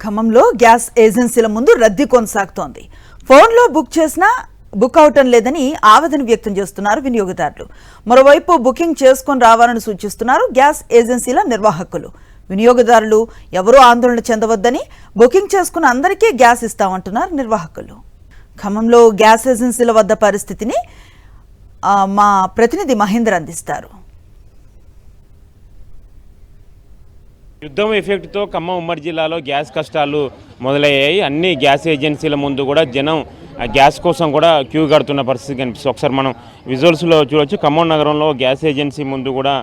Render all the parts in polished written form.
ఖమ్మంలో గ్యాస్ ఏజెన్సీల ముందు రద్దీ కొనసాగుతోంది. ఫోన్లో బుక్ చేసినా బుక్ అవటం లేదని ఆవేదన వ్యక్తం చేస్తున్నారు వినియోగదారులు. మరోవైపు బుకింగ్ చేసుకొని రావాలని సూచిస్తున్నారు గ్యాస్ ఏజెన్సీల నిర్వాహకులు. వినియోగదారులు ఎవరూ ఆందోళన చెందవద్దని, బుకింగ్ చేసుకున్న అందరికీ గ్యాస్ ఇస్తామంటున్నారు నిర్వాహకులు. ఖమ్మంలో గ్యాస్ ఏజెన్సీల వద్ద పరిస్థితిని మా ప్రతినిధి మహేందర్ అందిస్తారు. యుద్ధం ఎఫెక్ట్తో ఖమ్మం ఉమ్మడి జిల్లాలో గ్యాస్ కష్టాలు మొదలయ్యాయి. అన్ని గ్యాస్ ఏజెన్సీల ముందు కూడా జనం గ్యాస్ కోసం కూడా క్యూ కడుతున్న పరిస్థితి కనిపిస్తుంది. ఒకసారి మనం విజువల్స్లో చూడవచ్చు. ఖమ్మం నగరంలో గ్యాస్ ఏజెన్సీ ముందు కూడా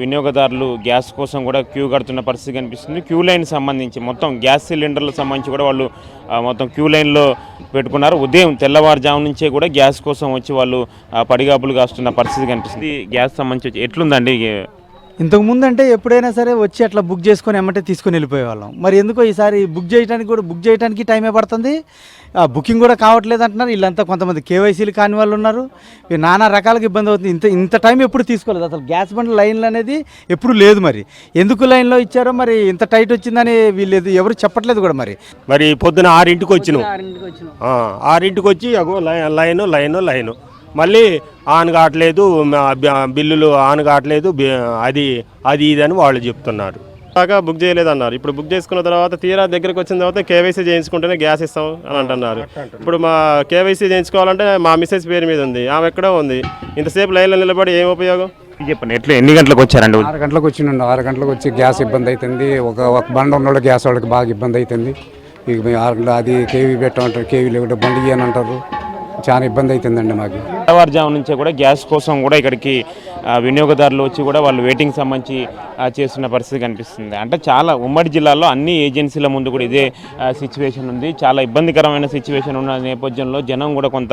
వినియోగదారులు గ్యాస్ కోసం కూడా క్యూ కడుతున్న పరిస్థితి కనిపిస్తుంది. క్యూ లైన్ సంబంధించి మొత్తం గ్యాస్ సిలిండర్లకు సంబంధించి కూడా వాళ్ళు మొత్తం క్యూ లైన్లో పెట్టుకున్నారు. ఉదయం తెల్లవారుజాము నుంచే కూడా గ్యాస్ కోసం వచ్చి వాళ్ళు పడిగాపులు కాస్తున్న పరిస్థితి కనిపిస్తుంది. గ్యాస్ సంబంధించి ఎట్లుందండి? ఇంతకుముందు అంటే ఎప్పుడైనా సరే వచ్చి అట్లా బుక్ చేసుకొని ఎమ్మటే తీసుకొని వెళ్ళిపోయేవాళ్ళం. మరి ఎందుకో ఈసారి బుక్ చేయడానికి టైమే పడుతుంది. బుకింగ్ కూడా కావట్లేదు అంటున్నారు. వీళ్ళంతా కొంతమంది కేవైసీలు కాని వాళ్ళు ఉన్నారు. నానా రకాలుగా ఇబ్బంది అవుతుంది. ఇంత టైం ఎప్పుడు తీసుకోలేదు. అసలు గ్యాస్ బండ్ లైన్లు అనేది ఎప్పుడు లేదు. మరి ఎందుకు లైన్లో ఇచ్చారో, మరి ఇంత టైట్ వచ్చిందని వీళ్ళు ఎవరు చెప్పట్లేదు కూడా. మరి పొద్దున 6ంటికి వచ్చినాం. 6ంటికి వచ్చి లైను మళ్ళీ ఆన్ కావట్లేదు, బిల్లులు ఆన్ కావట్లేదు, అది ఇది అని వాళ్ళు చెప్తున్నారు. దాకా బుక్ చేయలేదన్నారు. ఇప్పుడు బుక్ చేసుకున్న తర్వాత తీరా దగ్గరికి వచ్చిన తర్వాత కేవైసీ చేయించుకుంటేనే గ్యాస్ ఇస్తాం అని అంటున్నారు. ఇప్పుడు మా కేవైసీ చేయించుకోవాలంటే మా మిస్సెస్ పేరు మీద ఉంది, ఆమె ఎక్కడో ఉంది. ఇంతసేపు లైన్లో నిలబడి ఏం ఉపయోగం? చెప్పండి, ఎట్లా ఎన్ని గంటలకు వచ్చారండి? 6 గంటలకు వచ్చిండండి. 6 గంటలకు వచ్చి గ్యాస్ ఇబ్బంది అవుతుంది. ఒక బండి ఉన్నోళ్ళు గ్యాస్ వాళ్ళకి బాగా ఇబ్బంది అవుతుంది. ఇక 6 గంటలు అది కేవీ పెట్టమంటారు, కేవీ లేకుంటే బండి అని అంటారు. చాలా ఇబ్బంది అవుతుందండి మాకు. తెల్లవారుజాము నుంచే కూడా గ్యాస్ కోసం కూడా ఇక్కడికి వినియోగదారులు వచ్చి కూడా వాళ్ళు వెయిటింగ్ సంబంధించి చేస్తున్న పరిస్థితి కనిపిస్తుంది. అంటే చాలా ఉమ్మడి జిల్లాలో అన్ని ఏజెన్సీల ముందు కూడా ఇదే సిచ్యువేషన్ ఉంది. చాలా ఇబ్బందికరమైన సిచ్యువేషన్ ఉన్న నేపథ్యంలో జనం కూడా కొంత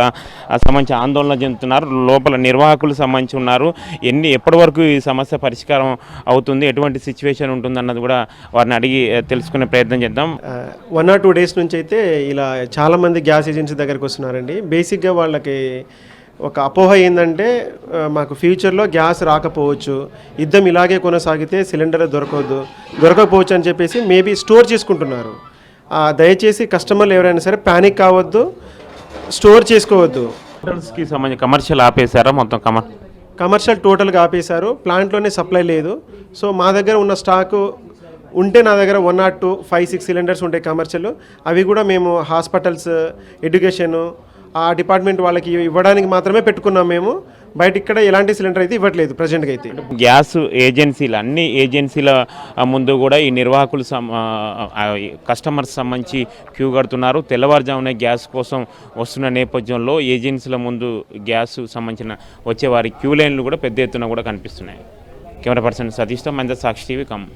సంబంధించి ఆందోళన చెందుతున్నారు. లోపల నిర్వాహకులు సంబంధించి ఉన్నారు. ఎప్పటి వరకు ఈ సమస్య పరిష్కారం అవుతుంది, ఎటువంటి సిచ్యువేషన్ ఉంటుంది అన్నది కూడా వారిని అడిగి తెలుసుకునే ప్రయత్నం చేద్దాం. 1 or 2 days నుంచి అయితే ఇలా చాలామంది గ్యాస్ ఏజెన్సీ దగ్గరికి వస్తున్నారండి. బేసిక్గా వాళ్ళకి ఒక అపోహ ఏంటంటే మాకు ఫ్యూచర్లో గ్యాస్ రాకపోవచ్చు, యుద్ధం ఇలాగే కొనసాగితే సిలిండర్ దొరకకపోవచ్చు అని చెప్పేసి మేబీ స్టోర్ చేసుకుంటున్నారు. దయచేసి కస్టమర్లు ఎవరైనా సరే ప్యానిక్ కావద్దు, స్టోర్ చేసుకోవద్దు. హోటల్స్కి సంబంధించి కమర్షియల్ ఆపేశారా? మొత్తం కమర్షియల్ టోటల్గా ఆపేశారు. ప్లాంట్లోనే సప్లై లేదు. సో మా దగ్గర ఉన్న స్టాకు ఉంటే నా దగ్గర 1 or 2, 5, 6 సిలిండర్స్ ఉంటాయి కమర్షియల్. అవి కూడా మేము హాస్పిటల్స్, ఎడ్యుకేషను ఆ డిపార్ట్మెంట్ వాళ్ళకి ఇవ్వడానికి మాత్రమే పెట్టుకున్నాం. మేము బయట ఇక్కడ ఎలాంటి సిలిండర్ అయితే ఇవ్వట్లేదు ప్రజెంట్గా అయితే. గ్యాస్ ఏజెన్సీలు అన్ని ఏజెన్సీల ముందు కూడా ఈ నిర్వాహకులు కస్టమర్స్ సంబంధించి క్యూ కడుతున్నారు. తెల్లవారుజామునే గ్యాస్ కోసం వస్తున్న నేపథ్యంలో ఏజెన్సీల ముందు గ్యాస్ సంబంధించిన వచ్చే వారి క్యూ లైన్లు కూడా పెద్ద ఎత్తున కూడా కనిపిస్తున్నాయి. కెమెరా పర్సన్ సతీష్తో మంద సాక్షి టీవీ ఖమ్మం.